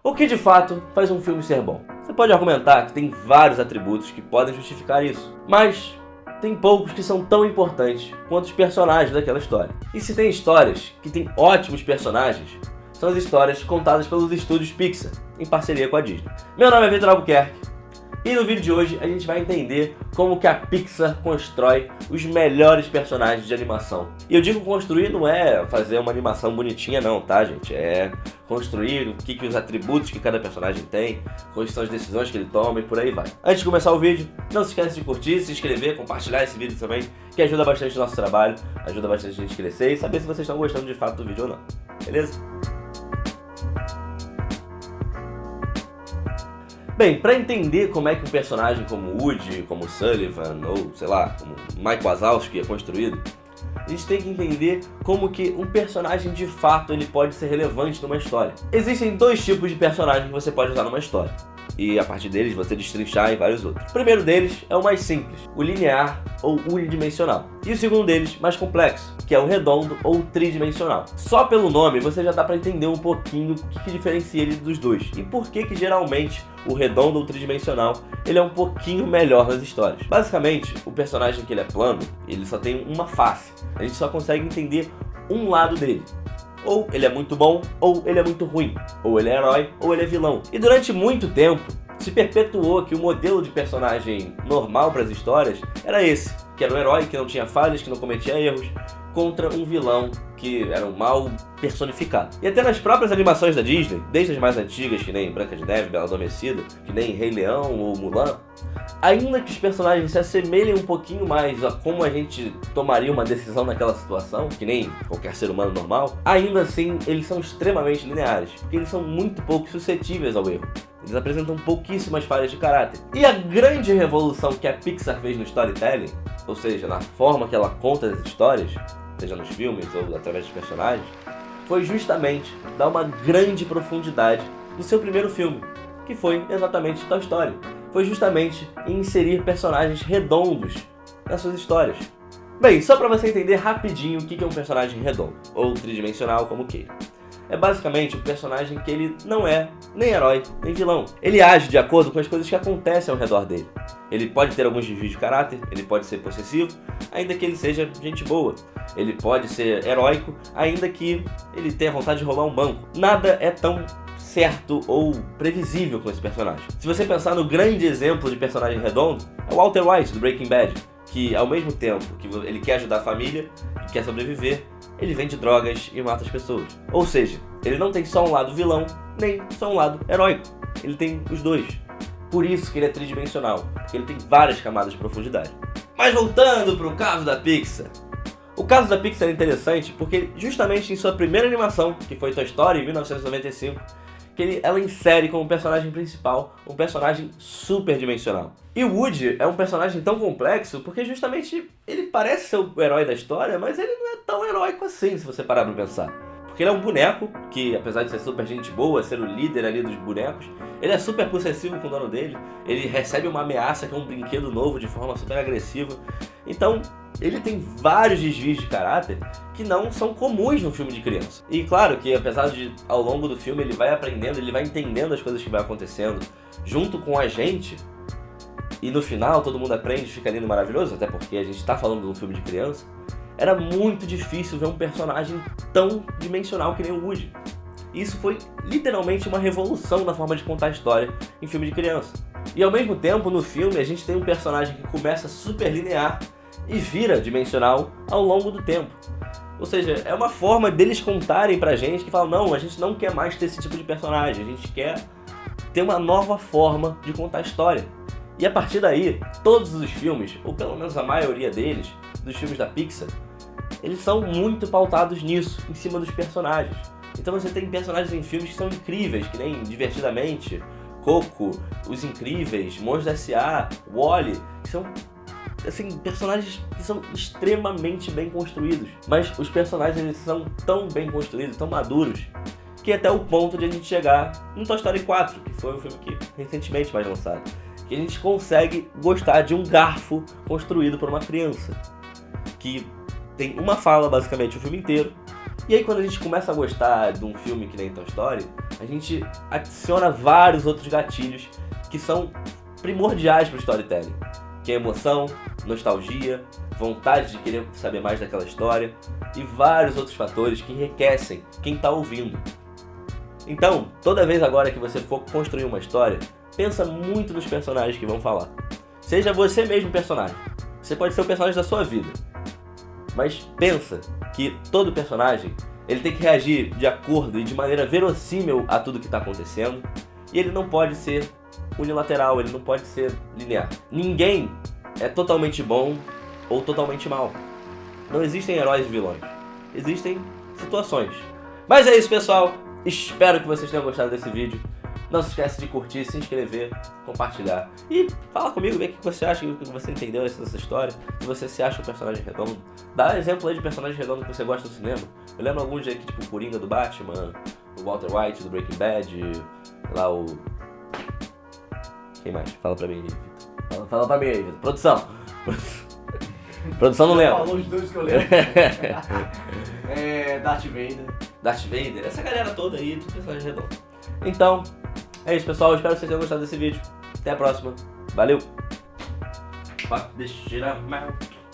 O que de fato faz um filme ser bom? Você pode argumentar que tem vários atributos que podem justificar isso, mas tem poucos que são tão importantes quanto os personagens daquela história. E se tem histórias que têm ótimos personagens, são as histórias contadas pelos estúdios Pixar, em parceria com a Disney. Meu nome é Vitor Albuquerque, e no vídeo de hoje a gente vai entender como que a Pixar constrói os melhores personagens de animação. E eu digo construir não é fazer uma animação bonitinha não, tá gente? É construir o que os atributos que cada personagem tem, quais são as decisões que ele toma e por aí vai. Antes de começar o vídeo, não se esqueça de curtir, se inscrever, compartilhar esse vídeo também, que ajuda bastante o nosso trabalho, ajuda bastante a gente crescer e saber se vocês estão gostando de fato do vídeo ou não. Beleza? Bem, para entender como é que um personagem como Woody, como Sullivan, ou sei lá, como Mike Wazowski é construído, a gente tem que entender como que um personagem de fato ele pode ser relevante numa história. Existem dois tipos de personagem que você pode usar numa história, e a partir deles você destrinchar em vários outros. O primeiro deles é o mais simples, o linear ou unidimensional. E o segundo deles, mais complexo, que é o redondo ou tridimensional. Só pelo nome você já dá para entender um pouquinho o que diferencia ele dos dois e por que geralmente o redondo ou tridimensional ele é um pouquinho melhor nas histórias. Basicamente, o personagem que ele é plano, ele só tem uma face. A gente só consegue entender um lado dele. Ou ele é muito bom, ou ele é muito ruim. Ou ele é herói, ou ele é vilão. E durante muito tempo, se perpetuou que o modelo de personagem normal para as histórias era esse. Que era um herói que não tinha falhas, que não cometia erros, contra um vilão que era um mal personificado. E até nas próprias animações da Disney, desde as mais antigas, que nem Branca de Neve, Bela Adormecida, que nem Rei Leão ou Mulan, ainda que os personagens se assemelhem um pouquinho mais a como a gente tomaria uma decisão naquela situação, que nem qualquer ser humano normal, ainda assim eles são extremamente lineares, porque eles são muito pouco suscetíveis ao erro. Eles apresentam pouquíssimas falhas de caráter. E a grande revolução que a Pixar fez no storytelling, ou seja, na forma que ela conta as histórias, seja nos filmes ou através dos personagens, foi justamente dar uma grande profundidade no seu primeiro filme, que foi exatamente Toy Story. Foi justamente inserir personagens redondos nas suas histórias. Bem, só para você entender rapidinho o que é um personagem redondo, ou tridimensional, como queira. É basicamente um personagem que ele não é nem herói, nem vilão. Ele age de acordo com as coisas que acontecem ao redor dele. Ele pode ter alguns desvios de caráter, ele pode ser possessivo, ainda que ele seja gente boa. Ele pode ser heróico, ainda que ele tenha vontade de roubar um banco. Nada é tão certo ou previsível com esse personagem. Se você pensar no grande exemplo de personagem redondo, é o Walter White, do Breaking Bad, que ao mesmo tempo que ele quer ajudar a família e quer sobreviver, ele vende drogas e mata as pessoas. Ou seja, ele não tem só um lado vilão, nem só um lado heróico. Ele tem os dois. Por isso que ele é tridimensional, porque ele tem várias camadas de profundidade. Mas voltando para o caso da Pixar. O caso da Pixar é interessante porque justamente em sua primeira animação, que foi Toy Story, em 1995, que ela insere como personagem principal um personagem superdimensional. E o Woody é um personagem tão complexo porque justamente ele parece ser o herói da história, mas ele não é tão heróico assim, se você parar pra pensar. Porque ele é um boneco que, apesar de ser super gente boa, ser o líder ali dos bonecos, ele é super possessivo com o dono dele, ele recebe uma ameaça que é um brinquedo novo de forma super agressiva. Então, ele tem vários desvios de caráter que não são comuns no filme de criança. E claro que apesar de ao longo do filme ele vai aprendendo, ele vai entendendo as coisas que vai acontecendo junto com a gente, e no final todo mundo aprende e fica lindo e maravilhoso, até porque a gente está falando de um filme de criança, era muito difícil ver um personagem tão dimensional que nem o Woody. Isso foi literalmente uma revolução na forma de contar a história em filme de criança. E ao mesmo tempo no filme a gente tem um personagem que começa super linear e vira dimensional ao longo do tempo. Ou seja, é uma forma deles contarem pra gente que falam, não, a gente não quer mais ter esse tipo de personagem, a gente quer ter uma nova forma de contar a história. E a partir daí, todos os filmes, ou pelo menos a maioria deles, dos filmes da Pixar, eles são muito pautados nisso, em cima dos personagens. Então você tem personagens em filmes que são incríveis, que nem Divertidamente, Coco, Os Incríveis, Monstros S.A., Wall-E, que são assim, personagens que são extremamente bem construídos. Mas os personagens eles são tão bem construídos, tão maduros, que até o ponto de a gente chegar no Toy Story 4, que foi um filme que recentemente mais lançado, que a gente consegue gostar de um garfo construído por uma criança, que tem uma fala basicamente o filme inteiro, E aí quando a gente começa a gostar de um filme que nem Toy Story, a gente adiciona vários outros gatilhos que são primordiais para o storytelling, que é emoção, nostalgia, vontade de querer saber mais daquela história e vários outros fatores que enriquecem quem está ouvindo. Então, toda vez agora que você for construir uma história, pensa muito nos personagens que vão falar. Seja você mesmo o personagem. Você pode ser o personagem da sua vida. Mas pensa que todo personagem ele tem que reagir de acordo e de maneira verossímil a tudo que está acontecendo. E ele não pode ser unilateral, ele não pode ser linear. Ninguém é totalmente bom ou totalmente mal. Não existem heróis e vilões. Existem situações. Mas é isso, pessoal. Espero que vocês tenham gostado desse vídeo. Não se esqueça de curtir, se inscrever, compartilhar. E fala comigo, vê o que você acha, o que você entendeu dessa história. Se você se acha um personagem redondo. Dá exemplo aí de personagem redondo que você gosta do cinema. Eu lembro alguns aí, tipo o Coringa do Batman, o Walter White do Breaking Bad, lá o... Quem mais? Fala pra mim aí, Vitor. Fala pra mim aí, Vitor. Produção. Produção não lembra. Falou os dois que eu lembro. Darth Vader. Darth Vader, essa galera toda aí, tudo personagem redondo. Então, é isso, pessoal. Eu espero que vocês tenham gostado desse vídeo. Até a próxima. Valeu! Fuck this shit up, man.